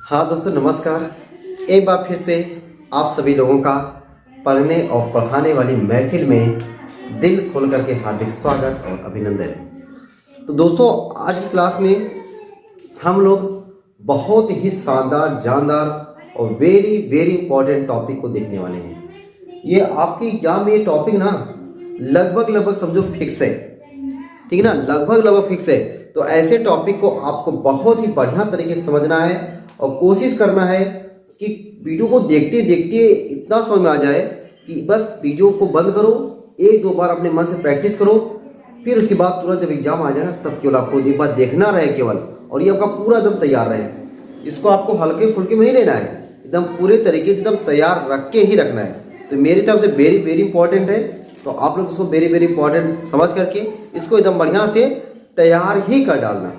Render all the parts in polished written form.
हाँ दोस्तों नमस्कार। एक बार फिर से आप सभी लोगों का पढ़ने और पढ़ाने वाली महफिल में दिल खोल करके हार्दिक स्वागत और अभिनंदन। तो दोस्तों आज की क्लास में हम लोग बहुत ही शानदार जानदार और वेरी वेरी इंपॉर्टेंट टॉपिक को देखने वाले हैं। ये आपके एग्जाम में ये टॉपिक ना लगभग समझो फिक्स है, ठीक है ना, लगभग फिक्स है। तो ऐसे टॉपिक को आपको बहुत ही बढ़िया तरीके से समझना है और कोशिश करना है कि वीडियो को देखते देखते इतना समझ में आ जाए कि बस वीडियो को बंद करो, एक दो बार अपने मन से प्रैक्टिस करो, फिर उसके बाद तुरंत जब एग्जाम आ जाए ना तब केवल आपको एक बार देखना रहे केवल, और ये आपका पूरा एकदम तैयार रहे। इसको आपको हल्के फुल्के में नहीं लेना है, एकदम पूरे तरीके से एकदम तैयार रख के ही रखना है। तो मेरी तरफ से वेरी वेरी इंपॉर्टेंट है, तो आप लोग इसको वेरी वेरी इंपॉर्टेंट समझ करके इसको एकदम बढ़िया से तैयार ही कर डालना,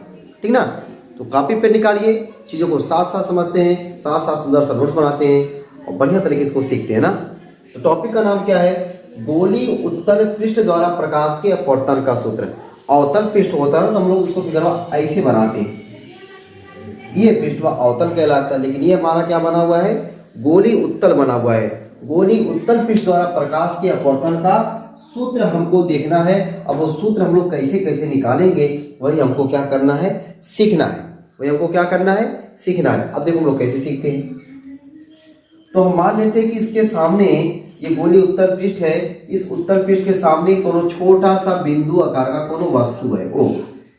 ठीक ना। तो कॉपी पे निकालिए, चीज़ों को साथ साथ समझते हैं, साथ साथ सुंदर सा नोट्स बनाते हैं और बढ़िया तरीके से इसको सीखते हैं ना। तो टॉपिक का नाम क्या है? गोली उत्तल पृष्ठ द्वारा प्रकाश के अपवर्तन का सूत्र। अवतल पृष्ठ होता है तो हम लोग उसको फिगर ऐसे बनाते हैं, ये पृष्ठ अवतल कहलाता है, लेकिन ये हमारा क्या बना हुआ है? गोली उत्तल बना हुआ है। गोली उत्तल पृष्ठ द्वारा प्रकाश के अपवर्तन का सूत्र हमको देखना है। अब वो सूत्र हम लोग कैसे कैसे निकालेंगे वही हमको क्या करना है? सीखना है। वही हमको क्या करना है? सीखना है। अब देखो हम लोग कैसे सीखते हैं। तो हम मान लेते हैं कि इसके सामने ये गोली उत्तल पृष्ठ है, इस उत्तल पृष्ठ के सामने कोनो छोटा सा बिंदु आकार का कोनो वस्तु है। ओ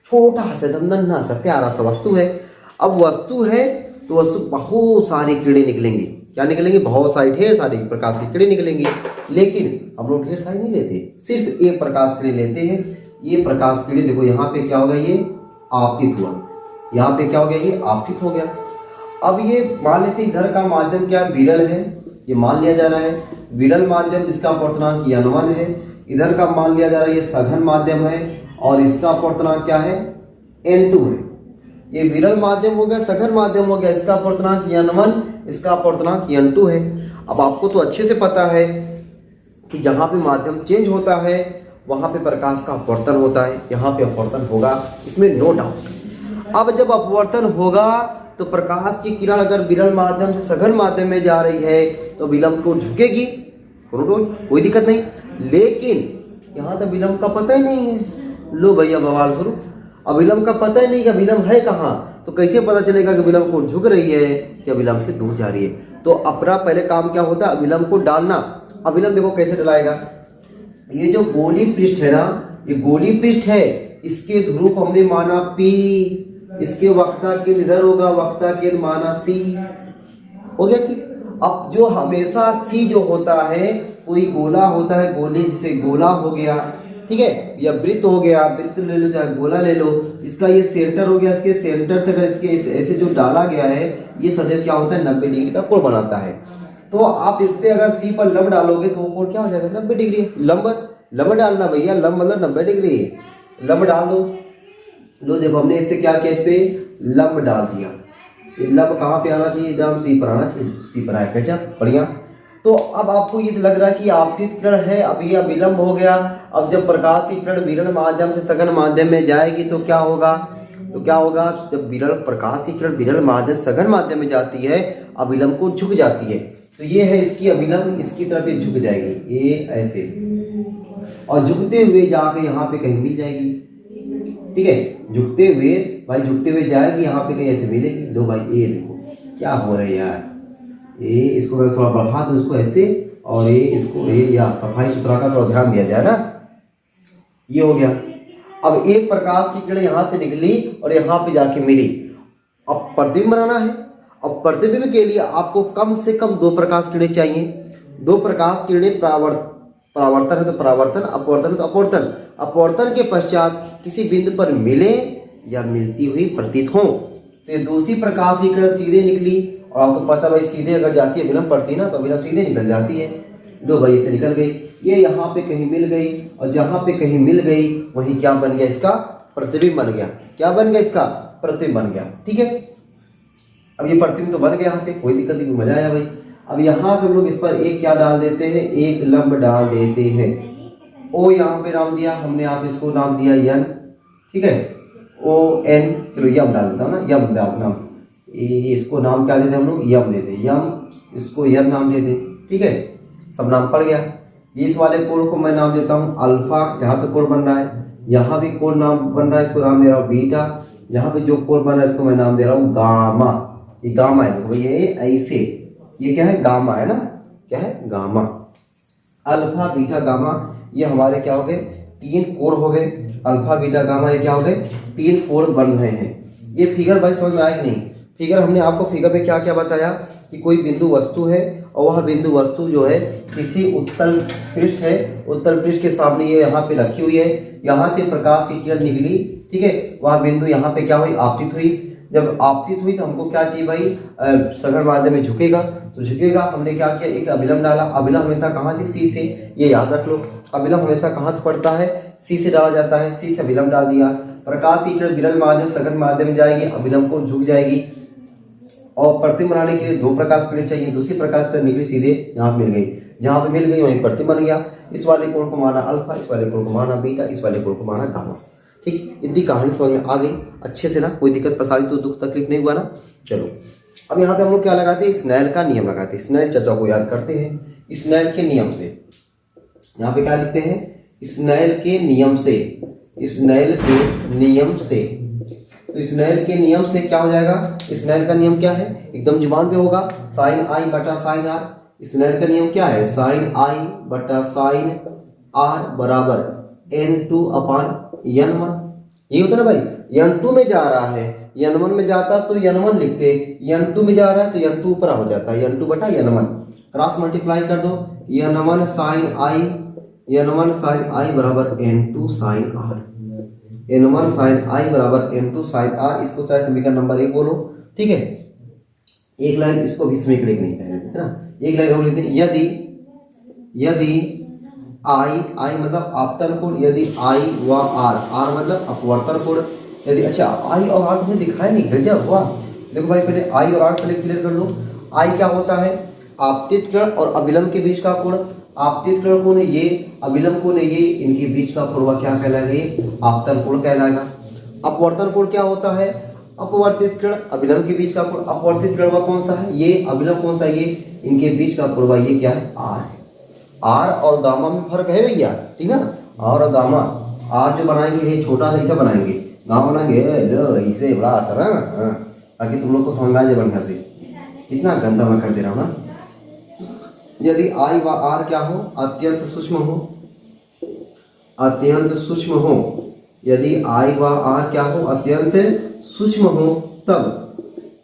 छोटा सा एकदम नन्हा सा प्यारा सा वस्तु है। अब वस्तु है तो वस्तु बहुत सारी कीड़े निकलेंगे। क्या निकलेंगे? बहुत सारी, ढेर सारी प्रकाश की कीड़े निकलेंगे। लेकिन हम लोग ढेर सारी नहीं लेते, सिर्फ एक प्रकाश कीड़े लेते हैं। ये प्रकाश कीड़े देखो यहाँ पे क्या होगा? ये आपतित हुआ, यहाँ पे क्या हो गया? ये आपतित हो गया। अब ये मान लेते इधर का माध्यम क्या विरल है, ये मान लिया जा रहा है विरल माध्यम, जिसका अपवर्तनांक N1 है। इधर का मान लिया जा रहा है ये सघन माध्यम है और इसका अपवर्तनांक क्या है? N2 है। ये विरल माध्यम हो गया, सघन माध्यम हो गया, इसका अपवर्तनांक N1, इसका अपवर्तनांक N2 है। अब आपको तो अच्छे से पता है कि जहाँ पे माध्यम चेंज होता है वहाँ पे प्रकाश का अपवर्तन होता है, यहाँ पे अपवर्तन होगा, इसमें नो डाउट। अब जब अपवर्तन होगा तो प्रकाश की किरण अगर विरल माध्यम से सघन माध्यम में जा रही है तो विलंब को झुकेगी, कोई दिक्कत नहीं। लेकिन यहाँ तो विलंब का पता ही नहीं है। लो भैया बवाल शुरू। अब विलंब का पता ही नहीं कि विलंब है कहाँ, तो कैसे पता चलेगा कि विलंब को झुक रही है या विलंब से दूर जा रही है? तो अपना पहले काम क्या होता है? विलंब को डालना। अब विलंब देखो कैसे डलाएगा। ये जो गोली पृष्ठ है ना, ये गोली पृष्ठ है, इसके ध्रुव को हमने माना P, इसके वक्रता केंद्र इधर होगा, वक्रता केंद्र माना C। हो गया कि अब जो हमेशा C जो होता है कोई गोला होता है, गोले जिसे गोला हो गया, ठीक है, या वृत्त हो गया, वृत्त ले लो चाहे गोला ले लो, इसका ये सेंटर हो गया, इसके सेंटर से अगर इसके ऐसे जो डाला गया है ये सदैव क्या होता है? 90 डिग्री का कोण बनाता है। तो आप इस पे अगर C पर लंब डालोगे तो वो कोण क्या हो जाएगा? 90 डिग्री। लंब डालना भैया, लंब मतलब 90 डिग्री, लंब डाल दो। लो देखो हमने इससे क्या किया? इस पे लंब डाल दिया। ये लंब कहाँ पे आना चाहिए? एकदम C पर आना चाहिए, C पर आएगा। अच्छा बढ़िया। तो अब आपको ये लग रहा है कि आपतित किरण है, अब ये विलंब हो गया। अब जब प्रकाश की किरण विरल माध्यम से सघन माध्यम में जाएगी तो क्या होगा? जब विरल प्रकाश की किरण विरल माध्यम सघन माध्यम में जाती है अविलंब को झुक जाती है। तो ये है इसकी अविलंब, इसकी तरफ ये झुक जाएगी, ये ऐसे, और झुकते हुए जाके यहाँ पे कहीं मिल जाएगी, ठीक है। झुकते हुए जाएगी, यहाँ पे कहीं ऐसे मिलेगी। लो भाई ये देखो क्या हो रहा है यार, ये इसको मैं थोड़ा बढ़ा दूं इसको ऐसे, और ये इसको ये या सफाई सुथरा का थोड़ा ध्यान दिया जाए ना। ये हो गया। अब एक प्रकाश की किरण यहाँ से निकली और यहाँ पे जाके मिली। अब प्रतिबिंब बनाना है। अब प्रतिबिंब के लिए आपको कम से कम 2 प्रकाश किरणें चाहिए। 2 प्रकाश किरणें परावर्तन है तो परावर्तन, अपवर्तन है तो अपवर्तन। अपवर्तन के पश्चात किसी बिंदु पर मिले या मिलती हुई प्रतीत हो। तो ये दूसरी प्रकाश की किरण सीधे निकली, और आपको पता भाई सीधे अगर जाती है विलंब पड़ती है ना तो विलंब सीधे निकल जाती है। लो भाई इसे निकल गई, ये यहाँ पे कहीं मिल गई, और जहाँ पे कहीं मिल गई वहीं क्या बन गया? इसका प्रतिबिंब बन गया। क्या बन गया? इसका प्रतिबिंब बन गया, ठीक है। अब ये प्रतिबिंब तो बन गया यहाँ पे, कोई दिक्कत नहीं, मजा आया भाई। अब यहाँ से हम लोग इस पर एक क्या डाल देते हैं? एक लंब डाल देते हैं। ओ यहाँ पे नाम दिया हमने, आप इसको नाम दिया N, ठीक है, ON। चलो यम डाल देता हूँ ना, यम डाल नाम, इसको नाम क्या देते हम लोग, यम देते, यम, इसको यम नाम देते, ठीक है, सब नाम पड़ गया। इस वाले कोण को मैं नाम देता हूँ अल्फा, यहाँ पे कोण बन रहा है, यहाँ भी कोण नाम बन रहा है, इसको नाम दे रहा हूँ बीटा, यहाँ पे जो कोण बन रहा है इसको मैं नाम दे रहा हूँ गामा। ये गामा है, देखो ये ऐसे, ये क्या है, गामा है ना, क्या है, गामा। अल्फा बीटा गामा ये हमारे क्या हो गए, तीन कोण हो गए, अल्फा बीटा गामा ये क्या हो गए, तीन कोण बन रहे हैं। ये फिगर भाई समझ में आया कि नहीं? फिगर हमने आपको फिगर में क्या क्या बताया कि कोई बिंदु वस्तु है और वह बिंदु वस्तु जो है किसी उत्तल पृष्ठ है, उत्तल पृष्ठ के सामने ये यहाँ पे रखी हुई है, यहाँ से प्रकाश की किरण निकली, ठीक है, वह बिंदु यहाँ पे क्या हुई, आपतित हुई। जब आपतित हुई तो हमको क्या चाहिए भाई, सघन माध्यम में झुकेगा, तो झुकेगा, हमने क्या किया, एक अभिलंब डाला। अभिलंब हमेशा कहाँ से, सी से, ये याद रख लो, अभिलंब हमेशा कहाँ से पड़ता है, सी से डाला जाता है, सी से अभिलंब डाल दिया। प्रकाश की किरण विरल माध्यम सघन माध्यम में जाएगी, अभिलंब को झुक जाएगी, और प्रतिबिंब बनाने के लिए दो प्रकाश किरण चाहिए, दूसरी प्रकाश किरण निकली सीधे यहाँ मिल गई, जहां पे मिल गई वहीं प्रतिबिंब बन गया। इस वाले कोण को माना अल्फा, इस वाले कोण को माना बीटा, इस वाले कोण को माना गामा। ठीक, इतनी कहानी समझ में आ गई अच्छे से ना, कोई दिक्कत परेशानी तो दुख तकलीफ नहीं हुआ ना। चलो अब यहाँ पे हम लोग क्या लगाते हैं, स्नेल का नियम लगाते हैं। स्नेल चर्चा को याद करते हैं। स्नेल के नियम से यहाँ पे क्या लिखते हैं, स्नेल के नियम से, स्नेल के नियम से। तो स्नेल के नियम से क्या हो जाएगा, स्नेल का नियम क्या है, एकदम जुबान पे होगा, साइन आई बटा साइन आर। स्नेल का नियम क्या है, साइन आई बटा साइन आर बराबर n2 अपान n1। ये होता है ना भाई, n2 में जा रहा है, n1 में जाता तो n1 लिखते, n2 में जा रहा है तो n2 ऊपर हो जाता है, n2 बटा n1, क्रॉस मल्टीप्लाई कर दो, n1 साइन आई, n1 साइन आई बराबर n2 sign are, n1 sign आई बराबर n2 साइन आर। इसको चाहे समीकरण नंबर 1 बोलो, ठीक है। एक लाइन इसको भी समीकरण 1 नहीं कहते ना, एक लाइन और लेते हैं, यदि आई, आई मतलब आपतन कोण, यदि आई व आर, आर मतलब अपवर्तन कोण, यदि, अच्छा आई और आर तुमने दिखाया नहीं, गजब वाह। देखो भाई पहले आई और आर पहले क्लियर कर लो। आई क्या होता है, आपतित किरण और अभिलंब के बीच का कोण। आपतित किरण कोण है ये, अभिलंब कोण है ये, इनके बीच का कोण क्या कहलाएगा, ये आपतन कोण कहलाएगा। अपवर्तन कोण क्या होता है, अपवर्तित किरण अभिलंब के बीच का कोण। अपवर्तित किरण कौन सा है, ये, अभिलंब कौन सा है, ये, इनके बीच का कोण ये क्या है, आर है। आर और गामा में फर्क है भैया, ठीक है ना, आर और गामा। आर जो बनाएंगे ये छोटा सा ऐसा बनाएंगे, गामा बनाएंगे इसे बड़ा असर है, ताकि तुम लोग को समझ में आ जाए बढ़िया से। कितना गंदा मैं कर दे रहा हूँ ना। यदि आई व आर क्या हो, अत्यंत सूक्ष्म हो, अत्यंत सूक्ष्म हो, यदि आई व आर क्या हो, अत्यंत सूक्ष्म हो, तब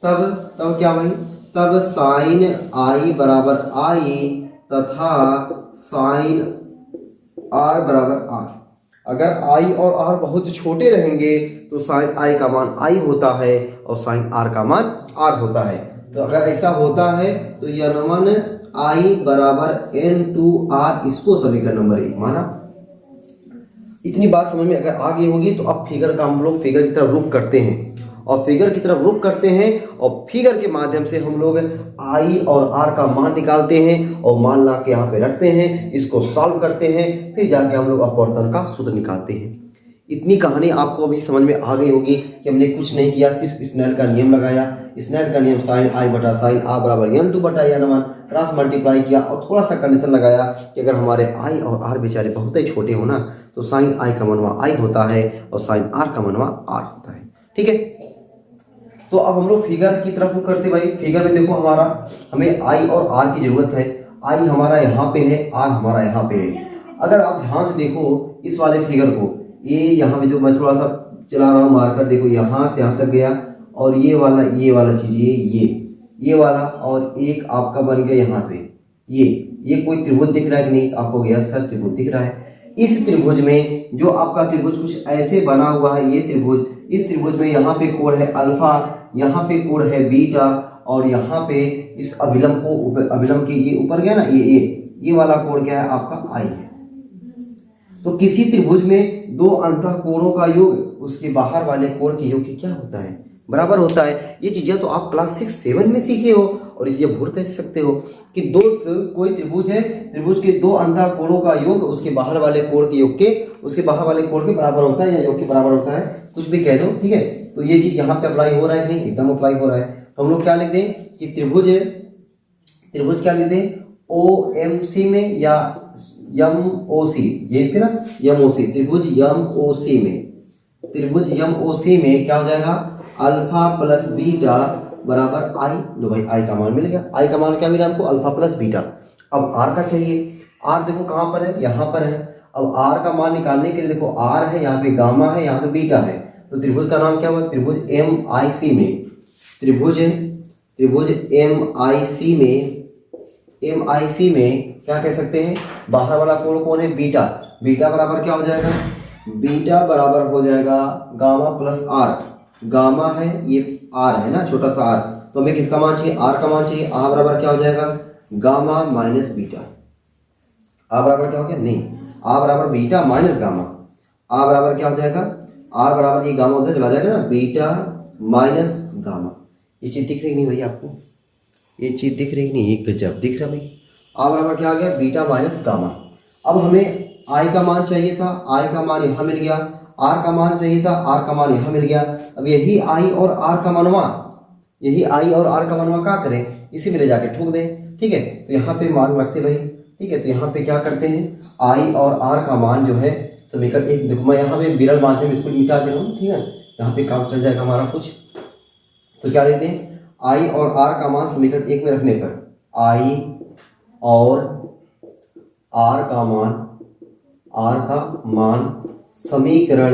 तब तब क्या भाई, तब साइन आई बराबर आई तथा साइन आर बराबर आर। अगर आई और आर बहुत छोटे रहेंगे तो साइन आई का मान आई होता है और साइन आर का मान आर होता है। तो अगर ऐसा होता है तो n1 आई बराबर n2 आर, इसको समीकरण नंबर 1 माना। इतनी बात समझ में अगर आ गई होगी तो अब फिगर का हम लोग फिगर की तरफ रुख करते हैं, और फिगर की तरफ रुख करते हैं और फिगर के माध्यम से हम लोग आई और आर का मान निकालते हैं और मान ला के यहाँ पे रखते हैं, इसको सॉल्व करते हैं, फिर जाके हम लोग अपवर्तन का सूत्र निकालते हैं। इतनी कहानी आपको अभी समझ में आ गई होगी कि हमने कुछ नहीं किया, सिर्फ स्नेल का नियम लगाया। स्नेल का नियम साइन आई बटा साइन आर बराबर n2 बटा n1, क्रॉस मल्टीप्लाई किया और थोड़ा सा कंडीशन लगाया कि अगर हमारे आई और आर बेचारे बहुत ही छोटे हो ना तो साइन आई का मनवा आई होता है और साइन आर का मनवा आर होता है, ठीक है। तो अब हम लोग फिगर की तरफ रुख करते भाई। फिगर में देखो हमारा, हमें आई और आर की जरूरत है। आई हमारा यहाँ पे है, आर हमारा यहाँ पे है। अगर आप ध्यान से देखो इस वाले फिगर को, ये यहाँ पे जो मैं थोड़ा सा चला रहा हूँ मार्कर, देखो यहाँ से यहाँ तक गया और ये वाला चीज ये वाला, और एक आपका बन गया यहाँ से ये कोई त्रिभुज दिख रहा है कि नहीं आपको, यस सर त्रिभुज दिख रहा है। इस त्रिभुज में जो आपका त्रिभुज कुछ ऐसे बना हुआ है, ये त्रिभुज, इस त्रिभुज में यहाँ पे कोण है अल्फा, यहाँ पे कोण है बीटा, और यहाँ पे इस अभिलंब को अभिलंब के ये ऊपर गया ना, ये वाला कोण क्या है आपका आई है। तो किसी त्रिभुज में दो अंतः कोणों का योग उसके बाहर वाले कोण के योग क्या होता है, बराबर होता है। ये चीजें तो आप क्लास 6-7 में सीखे हो और इसे भूल कर सकते हो कि कोई त्रिभुज है, त्रिभुज के दो अंतः कोणों का योग उसके बाहर वाले कोण के योग के, उसके बाहर वाले कोण के बराबर होता है या योग के बराबर होता है, कुछ भी कह दो, ठीक है। तो ये चीज यहाँ पे अप्लाई हो रहा है कि नहीं, एकदम अप्लाई हो रहा है। तो हम लोग क्या लिख दें कि त्रिभुज क्या लिख दें OMC में या MOC, ये लिखते ना MOC, त्रिभुज MOC में क्या हो जाएगा अल्फा प्लस बीटा बराबर आई। लो भाई आई का मान मिल गया। आई का मान क्या मिला हमको अल्फा प्लस बीटा। अब आर का चाहिए। आर देखो कहाँ पर है, यहाँ पर है। अब आर का मान निकालने के लिए देखो आर है, यहाँ पे गामा है, यहाँ पे बीटा है, तो त्रिभुज का नाम क्या हुआ त्रिभुज MIC में। त्रिभुज MIC में क्या कह सकते हैं, बाहर वाला कोण कौन है बीटा। बीटा बराबर क्या हो जाएगा, बीटा बराबर हो जाएगा गामा प्लस आर। गामा है ये आर है ना, छोटा सा आर, तो हमें किसका मान चाहिए आर का मान चाहिए। आर बराबर क्या हो जाएगा गामा माइनस बीटा। आ बराबर क्या हो गया, नहीं आ बराबर बीटा माइनस गामा। आ बराबर क्या हो जाएगा, आर बराबर ये गामा उधर चला जाएगा ना, बीटा माइनस गामा। ये चीज दिख रही नहीं भाई आपको, ये चीज दिख रही नहीं, ये गजब दिख रहा भाई। आ बराबर क्या आ गया बीटा माइनस गामा। अब हमें आई का मान चाहिए था, आई का मान यहाँ मिल गया। आर का मान चाहिए था, आर का मान यहाँ मिल गया। अब यही आई और आर का मनवा, यही आई और आर का मनवा क्या करें, इसी में ले जाके ठोक दें। ठीक है, तो यहाँ पे मान रखते भाई। ठीक है, तो यहाँ पे क्या करते हैं आई और आर का मान जो है समीकरण एक, देखो मैं यहाँ पे विरल माध्यम इसको मिटा दे रहा हूँ। ठीक है, यहाँ पे काम चल जाएगा हमारा कुछ। तो क्या लेते हैं आई और आर का मान समीकरण एक में रखने पर आई और आर का मान समीकरण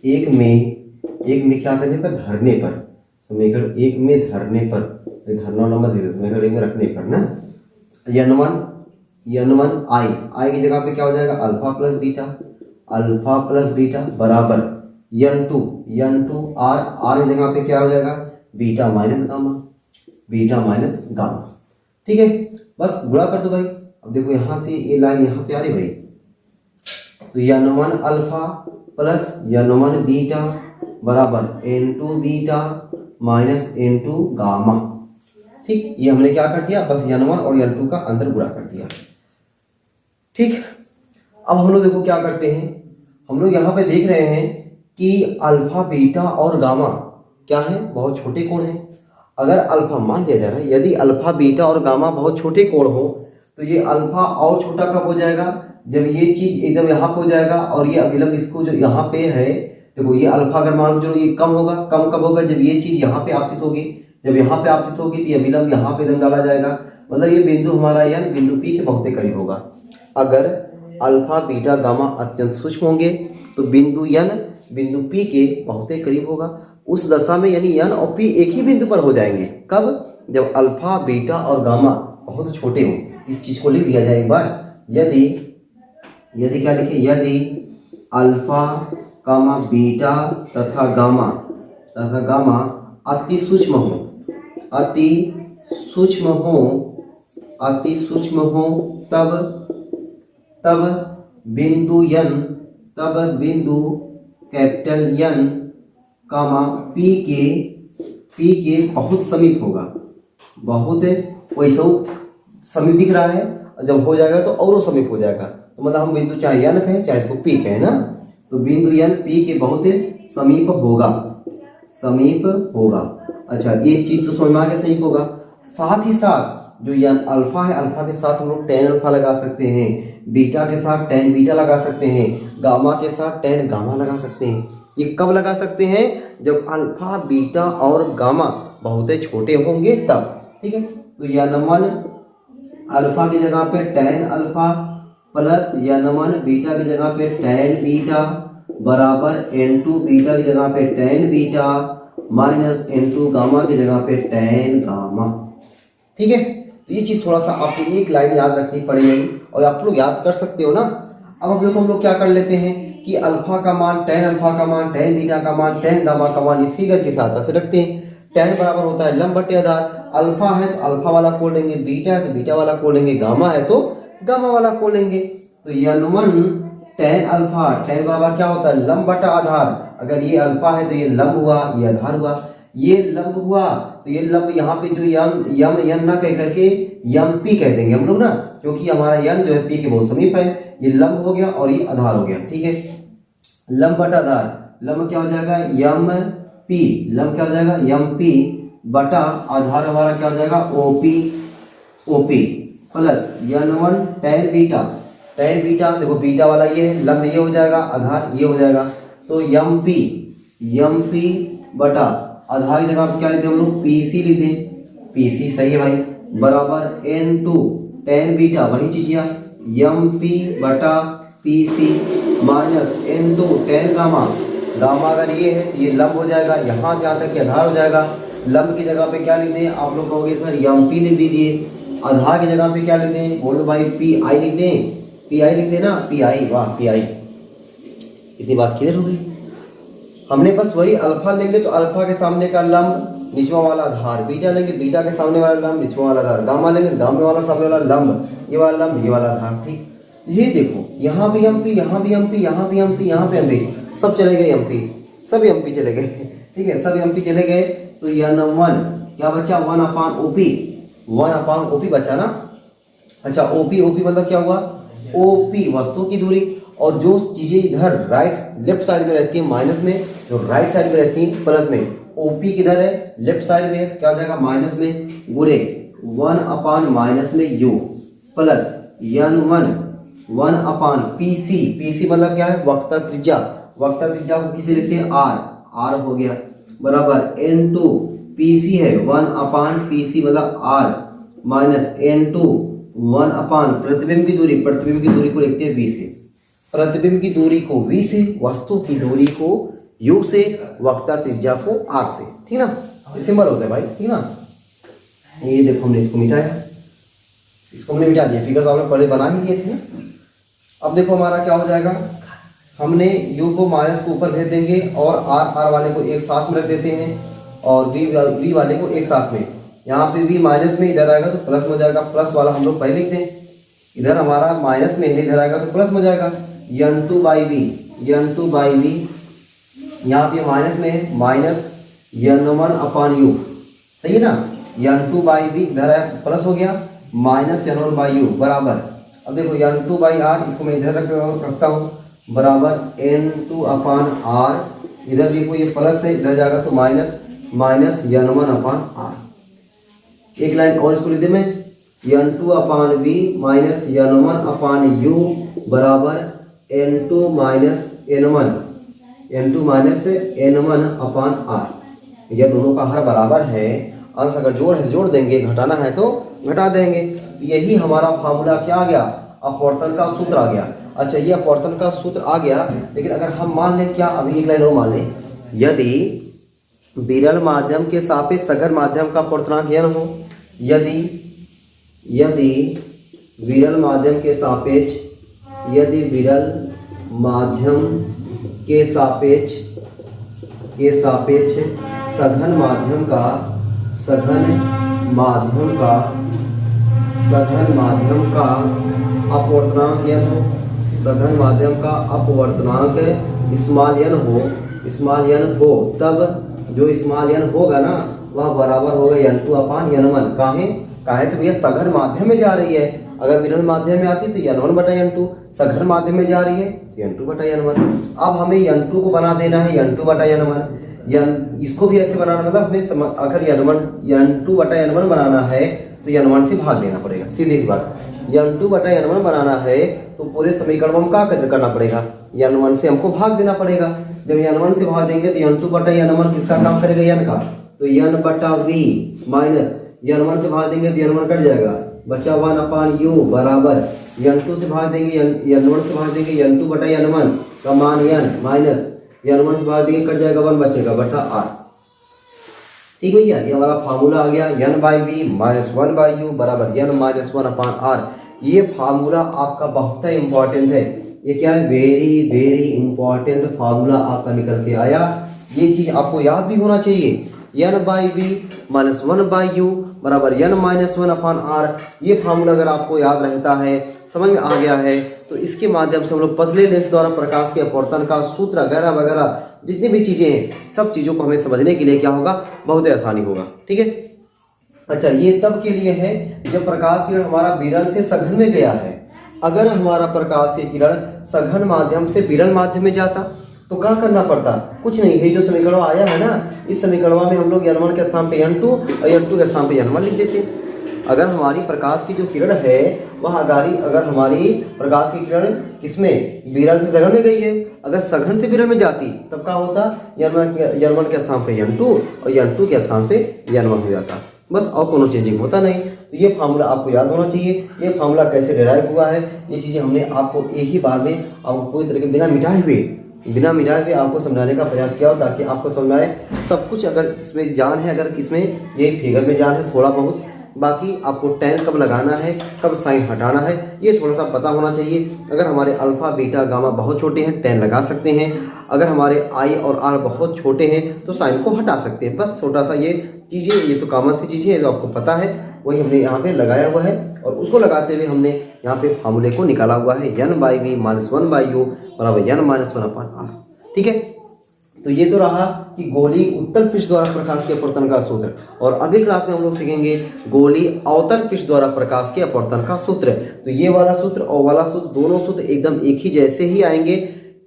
एक में क्या करने पर धरने पर, समीकरण एक में धरने पर, धरना नंबर दे दो समीकरण एक में रखने पर ना। n1 आई की जगह पे क्या हो जाएगा अल्फा प्लस बीटा बराबर n2 आर की जगह पे क्या हो जाएगा बीटा माइनस गामा। ठीक है, बस गुणा कर दो भाई। अब देखो यहां से ये लाइन यहाँ पे आ रही भाई, तो n1 alpha plus n1 beta बराबर n2 beta minus n2 gamma. ठीक, ये हमने क्या कर दिया, बस n1 और n2 का अंदर गुणा कर दिया। ठीक, अब हम लोग देखो क्या करते हैं, हम लोग यहाँ पे देख रहे हैं कि अल्फा बीटा और गामा क्या है, बहुत छोटे कोण हैं। अगर अल्फा मान लिया जा रहा है, यदि अल्फा बीटा और गामा बहुत छोटे कोण हो तो ये अल्फा और छोटा कब हो जाएगा, जब ये चीज एकदम यहाँ पे हो जाएगा और ये अभिलंब इसको जो यहाँ पे है, देखो ये अल्फा अगर मान लो ये कम होगा, कम कब होगा जब ये चीज यहाँ पे आपतित होगी। जब यहाँ पे आपतित होगी तो ये अभिलंब यहाँ पे एकदम डाला जाएगा, मतलब ये बिंदु हमारा यानी बिंदु P के बहुत करीब होगा। अगर अल्फा बीटा गामा अत्यंत सूक्ष्म होंगे तो बिंदु बिंदु P के बहुत करीब होगा। उस दशा में यानी n और P एक ही बिंदु पर हो जाएंगे। कब, जब अल्फा बीटा और गामा बहुत छोटे हों। इस चीज को लिख दिया जाए एक बार, यदि क्या लिखे, यदि अल्फा गामा बीटा तथा गामा अति सूक्ष्म हो तब बिंदु कैपिटल N कामा P के बहुत समीप होगा। बहुत वैसा समीप दिख रहा है, जब हो जाएगा तो और समीप हो जाएगा। तो मतलब हम बिंदु चाहे N कहें चाहे इसको P कहें ना, तो बिंदु N P के बहुत समीप होगा। अच्छा, ये चीज तो समझ में आ गया, समीप होगा। साथ ही साथ जो N अल्फा है, अल्फा के साथ हम लोग tan अल्फा लगा सकते हैं, बीटा के साथ tan बीटा लगा सकते हैं, गामा के साथ tan गामा लगा सकते हैं। ये कब लगा सकते हैं, जब अल्फा बीटा और गामा बहुत छोटे होंगे तब। ठीक है, तो n1 अल्फा की जगह पे tan alpha plus n1 beta की जगह पे tan बीटा बराबर n2 बीटा की जगह पे tan beta minus n2 gamma की जगह पे tan गामा। ठीक है, तो ये चीज थोड़ा सा आपको एक लाइन याद रखनी पड़ेगी और आप लोग याद कर सकते हो ना। अब देखो हम लोग क्या कर लेते हैं कि अल्फा का मान, tan अल्फा का मान, tan बीटा का मान, tan गामा का मान ये फिगर के साथ ऐसे रखते हैं। tan बराबर होता है लंब बटे आधार। अल्फा है तो अल्फा वाला कोण लेंगे, बीटा है तो बीटा वाला कोण लेंगे, गामा है तो गामा वाला कोण लेंगे। तो n1 tan अल्फा, tan बराबर क्या होता है लंब बटा आधार। अगर ये अल्फा है तो ये लंब हुआ, ये आधार हुआ। ये लंब हुआ तो ये लंब यहाँ पे जो यम ना कह करके यम पी कह देंगे हम लोग ना, क्योंकि हमारा यम जो है पी के बहुत समीप है। ये लंब हो गया और ये आधार हो गया। ठीक है, लंब बटा आधार, लंब क्या हो जाएगा यम पी, लंब क्या हो जाएगा यम पी बटा आधार हमारा क्या हो जाएगा OP OP plus n1 tan beta देखो बीटा वाला ये है, लंब ये हो जाएगा, आधार ये हो जाएगा, तो mp बटा आधार की जगह आप क्या लेते हैं हम लोग pc लेते हैं, pc सही है भाई, बराबर n2 tan बीटा वही चीज है mp बटा pc minus n2 tan gamma अगर ये है तो ये लंब हो जाएगा, यहाँ से यहाँ तक के आधार हो जाएगा, लंब की जगह पे क्या लिख दें आप लोग कहोगे सर mp लिख दीजिए, आधार की जगह पे क्या लिख दें बोलो भाई pi लिख दें, pi लिख दें ना, pi, वाह pi, इतनी बात क्लियर हो गई। हमने बस वही अल्फा लेंगे तो अल्फा के सामने का लंब निचवा वाला आधार, बीटा लेंगे बीटा के सामने वाला लंब निचवा वाला आधार, गामा लेंगे गामा वाला सामने वाला लंब, ये वाला लंब ये वाला आधार, ठीक। ये देखो यहाँ भी mp, यहाँ भी mp, यहाँ भी mp, यहाँ पे mp, सब चले गए mp, सब mp चले गए, ठीक है, सब mp चले गए, तो n1 क्या बचा 1 OP बचा ना। अच्छा OP मतलब क्या हुआ, OP वस्तु की दूरी, और जो चीजें इधर राइट लेफ्ट साइड में रहती है माइनस में, जो राइट साइड में रहती है प्लस में, OP किधर है लेफ्ट साइड में है, क्या हो जाएगा माइनस में, गुणे 1 में u प्लस n1 1 PC मतलब क्या है वक्रता त्रिज्या को किसे लिखते हैं r हो गया, बराबर n2 PC है 1 PC मतलब r माइनस n2 1 प्रतिबिंब की दूरी को लिखते हैं v से, प्रतिबिंब की दूरी को v से, वस्तु की दूरी को u से, वक्रता त्रिज्या को r से, ठीक ना, सिंबल होता है भाई, ठीक ना। ये देखो हमने इसको मिटाया, इसको हमने मिटा दिया, फिगर तो आपने पहले बना ही लिए थे ना। अब देखो हमारा क्या हो जाएगा, हमने u को माइनस को ऊपर भेज देंगे और r वाले को एक साथ में रख देते हैं और v वाले को एक साथ में, यहाँ पे v माइनस में इधर आएगा तो प्लस में हो जाएगा, प्लस वाला हम लोग पहले लिखते हैं, इधर हमारा माइनस में है इधर आएगा तो प्लस में हो जाएगा, n2 बाई v यहाँ पे माइनस में है माइनस n1 u, सही है ना, n2 बाई v इधर आया प्लस हो गया माइनस n1 बाई u बराबर, अब देखो n2 बाई r इसको मैं इधर रखता हूँ बराबर n2 r, इधर देखो ये प्लस है इधर जाएगा तो माइनस n1 r, एक लाइन और इसको लिख दे मैं n2 v minus n1 u बराबर n2 माइनस n1 r, यह दोनों का हर बराबर है, अंश अगर जोड़ देंगे, घटाना है तो घटा देंगे, यही हमारा फार्मूला क्या आ गया, अपवर्तन का सूत्र आ गया। अच्छा ये अपवर्तन का सूत्र आ गया, लेकिन अगर हम मान लें क्या, अभी एक लाइन और मान लें, यदि विरल माध्यम के सापेक्ष सघन माध्यम का अपवर्तनांक n हो, यदि विरल माध्यम के सापेक्ष सघन माध्यम का अपवर्तनांक n हो, सघन माध्यम का अपवर्तनांक स्मॉल n हो, तब जो स्मॉल n होगा ना वह बराबर होगा n2 n1, काहे से भैया सघन माध्यम में जा रही है, अगर विरल माध्यम में आती तो n1 बटा n2, सघन माध्यम में जा रही है तो n2 बटा n1। अब हमें n2 को बना देना है n2 बटा n1, इसको भी ऐसे बनाना, मतलब हमें अगर n2 बटा n1 बनाना है तो n1 से भाग देना पड़ेगा, सीधी सी बात, n2 बटा n1 बनाना है तो पूरे समीकरण में हम क्या करना पड़ेगा, n1 से हमको भाग देना पड़ेगा, जब n1 से भाग देंगे तो n2 बटा n1 किसका काम करेगा, n का, तो n बटा v माइनस n1 से भाग देंगे तो n1 कट जाएगा, बचा 1 u बराबर n2 से भाग देंगे n1 से भाग देंगे n2 बटा n1 का मान n माइनस n1 से भाग देंगे कट जाएगा 1 बचेगा बटा r, ठीक है, ये हमारा फार्मूला आ गया n by v minus 1 by u बराबर n माइनस 1/r। ये फार्मूला आपका बहुत ही इंपॉर्टेंट है, ये क्या है, वेरी इंपॉर्टेंट फार्मूला आपका निकल के आया, ये चीज आपको याद भी होना चाहिए, n by v minus 1 by u बराबर n माइनस 1/r। ये फार्मूला अगर आपको याद रहता है, समझ में आ गया है, तो इसके माध्यम से हम लोग पतले लेंस द्वारा प्रकाश के अपवर्तन का सूत्र वगैरह वगैरह जितनी भी चीजें हैं, सब चीजों को हमें समझने के लिए क्या होगा, बहुत ही आसानी होगा, ठीक है। अच्छा ये तब के लिए है जब प्रकाश किरण हमारा विरल से सघन में गया है, अगर हमारा प्रकाश की किरण सघन माध्यम से विरल माध्यम में जाता तो क्या करना पड़ता? कुछ नहीं, ये जो समीकरण आया है ना, इस समीकरण में हम लोग n1 के स्थान पे n2 और n2 के स्थान पे n1 लिख देते। अगर हमारी प्रकाश की जो किरण है वह अगर हमारी प्रकाश की किरण किसमें, विरल से सघन में गई है, अगर सघन से विरल में जाती तब क्या होता, n1 के स्थान पे n2 और n2 के स्थान पे n1 हो जाता, बस और कोनो चेंजिंग होता नहीं। तो ये फार्मूला आपको याद होना चाहिए। ये फार्मूला कैसे डिराइव हुआ है, ये चीज़ें हमने आपको एक ही बार में आपको कोई तरह के बिना मिटाए हुए आपको समझाने का प्रयास किया हो, ताकि आपको समझ आए सब कुछ। अगर इसमें जान है, अगर किसमें ये फिगर में जान है थोड़ा बहुत, बाकी आपको tan कब लगाना है, कब साइन हटाना है, ये थोड़ा सा पता होना चाहिए। अगर हमारे अल्फा बीटा गामा बहुत छोटे हैं tan लगा सकते हैं, अगर हमारे I और R बहुत छोटे हैं तो साइन को हटा सकते हैं। बस छोटा सा ये चीज़ें, ये तो कॉमन सी चीज़ें हैं जो आपको पता है, वही हमने यहाँ पे लगाया हुआ है। और उसको लगाते हुए हमने यहाँ पे फार्मूले को निकाला हुआ है, n/v - 1/u बराबर n-1/r। ठीक है, तो ये तो रहा कि गोली उत्तल पृष्ठ द्वारा प्रकाश के अपवर्तन का सूत्र। और अगली क्लास में हम लोग सीखेंगे गोली अवतल पृष्ठ द्वारा प्रकाश के अपवर्तन का सूत्र। तो ये वाला सूत्र और वाला सूत्र, दोनों सूत्र एकदम एक ही जैसे ही आएंगे।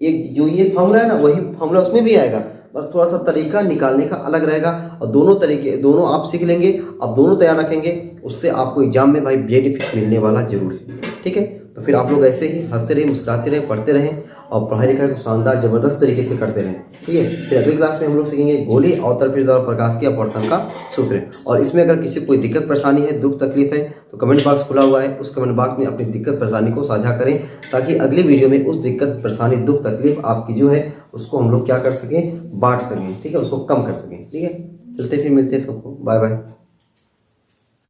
एक जो ये फॉर्मूला है ना, वही फॉर्मूला उसमें भी आएगा, बस थोड़ा सा तरीका निकालने का अलग रहेगा। और दोनों आप सीख लेंगे, आप दोनों तैयार रखेंगे, उससे आपको एग्जाम में भाई बेनिफिट मिलने वाला जरूर है। ठीक है, तो फिर आप लोग ऐसे ही हंसते रहे, मुस्कुराते रहे, पढ़ते रहें और पढ़ाई लिखाई को शानदार जबरदस्त तरीके से करते रहें। ठीक है, फिर अगली क्लास में हम लोग सीखेंगे गोली अवतल पृष्ठ द्वारा प्रकाश के अपवर्तन का सूत्र। और इसमें अगर किसी को कोई दिक्कत परेशानी है, दुख तकलीफ है, तो कमेंट बॉक्स खुला हुआ है, उस कमेंट बॉक्स में अपनी दिक्कत परेशानी को साझा करें, ताकि अगली वीडियो में उस दिक्कत परेशानी दुख तकलीफ आपकी जो है उसको हम लोग क्या कर सकें, बांट सकें। ठीक है, उसको कम कर सकें। ठीक है, चलते फिर मिलते हैं सबको, बाय बाय।